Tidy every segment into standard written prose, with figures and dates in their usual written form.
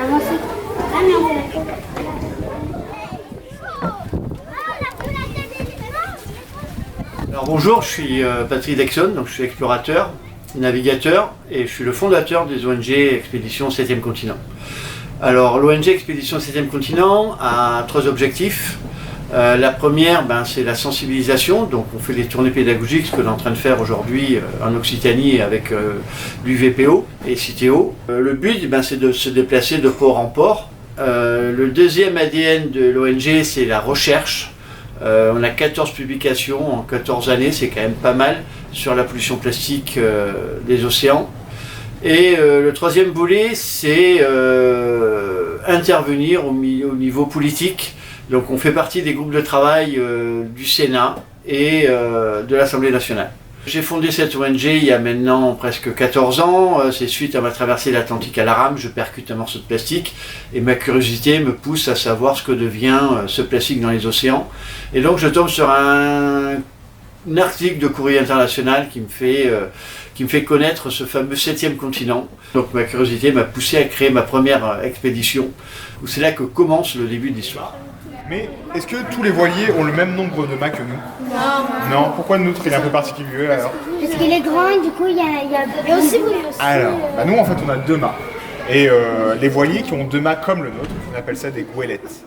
Avancez. Ah, mais on fait la queue. Alors bonjour, je suis Patrick Dexon, donc je suis explorateur, navigateur et je suis le fondateur des ONG Expédition 7e Continent. Alors l'ONG Expédition 7e Continent a 3 objectifs. La première, c'est la sensibilisation, donc on fait des tournées pédagogiques, ce que l'on est en train de faire aujourd'hui en Occitanie avec l'UVPO et Citeo. Le but, c'est de se déplacer de port en port. Le deuxième ADN de l'ONG, c'est la recherche. On a 14 publications en 14 années, c'est quand même pas mal, sur la pollution plastique des océans. Et le troisième volet, c'est intervenir au niveau politique. Donc on fait partie des groupes de travail du Sénat et de l'Assemblée nationale. J'ai fondé cette ONG il y a maintenant presque 14 ans. C'est suite à ma traversée de l'Atlantique à la rame, je percute un morceau de plastique et ma curiosité me pousse à savoir ce que devient ce plastique dans les océans. Et donc je tombe sur un article de Courrier International qui me fait connaître ce fameux 7e continent. Donc ma curiosité m'a poussé à créer ma première expédition, où c'est là que commence le début de l'histoire. Mais est-ce que tous les voiliers ont le même nombre de mâts que nous? Non. Pourquoi le nôtre il est un peu particulier alors? Parce qu'il est grand et du coup il y a aussi Alors, nous en fait on a 2 mâts. Et les voiliers qui ont 2 mâts comme le nôtre, on appelle ça des goélettes.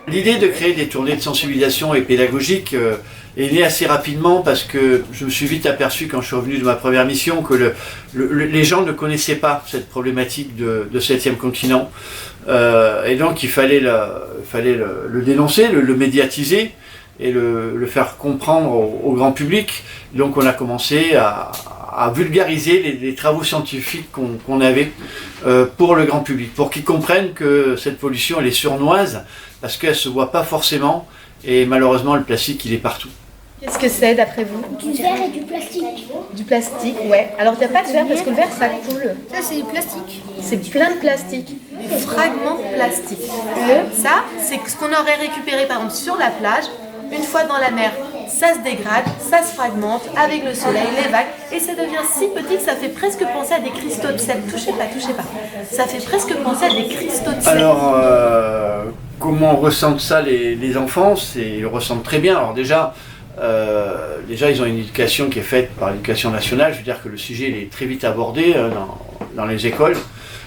L'idée de créer des tournées de sensibilisation et pédagogique est née assez rapidement parce que je me suis vite aperçu quand je suis revenu de ma première mission que les gens ne connaissaient pas cette problématique de 7e continent. Et donc il fallait le dénoncer, le médiatiser et le faire comprendre au grand public. Donc on a commencé à vulgariser les travaux scientifiques qu'on avait pour le grand public, pour qu'ils comprennent que cette pollution elle est sournoise parce qu'elle ne se voit pas forcément et malheureusement le plastique il est partout. Qu'est-ce que c'est d'après vous? du verre et du plastique. Du plastique, ouais. Alors il n'y a pas de verre parce que le verre ça coule. Ça, c'est du plastique. C'est plein de plastique. Des fragments de plastique. Ça, c'est ce qu'on aurait récupéré par exemple sur la plage. Une fois dans la mer, ça se dégrade, ça se fragmente avec le soleil, les vagues, et ça devient si petit que ça fait presque penser à des cristaux de sel. Touchez pas. Ça fait presque penser à des cristaux de sel. Alors, comment ressentent ça les enfants? Ils le ressentent très bien. Alors déjà, ils ont une éducation qui est faite par l'éducation nationale. Je veux dire que le sujet il est très vite abordé dans les écoles.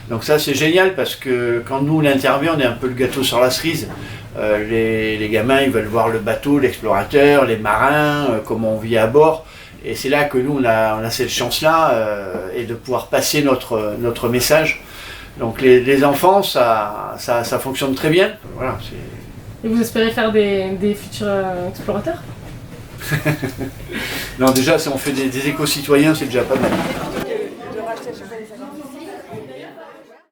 Donc ça c'est génial parce que quand nous on intervient, on est un peu le gâteau sur la cerise. Les gamins ils veulent voir le bateau, l'explorateur, les marins, comment on vit à bord. Et c'est là que nous on a cette chance-là et de pouvoir passer notre message. Donc les enfants ça fonctionne très bien. Voilà, et vous espérez faire des futurs explorateurs? Non déjà si on fait des éco-citoyens c'est déjà pas mal.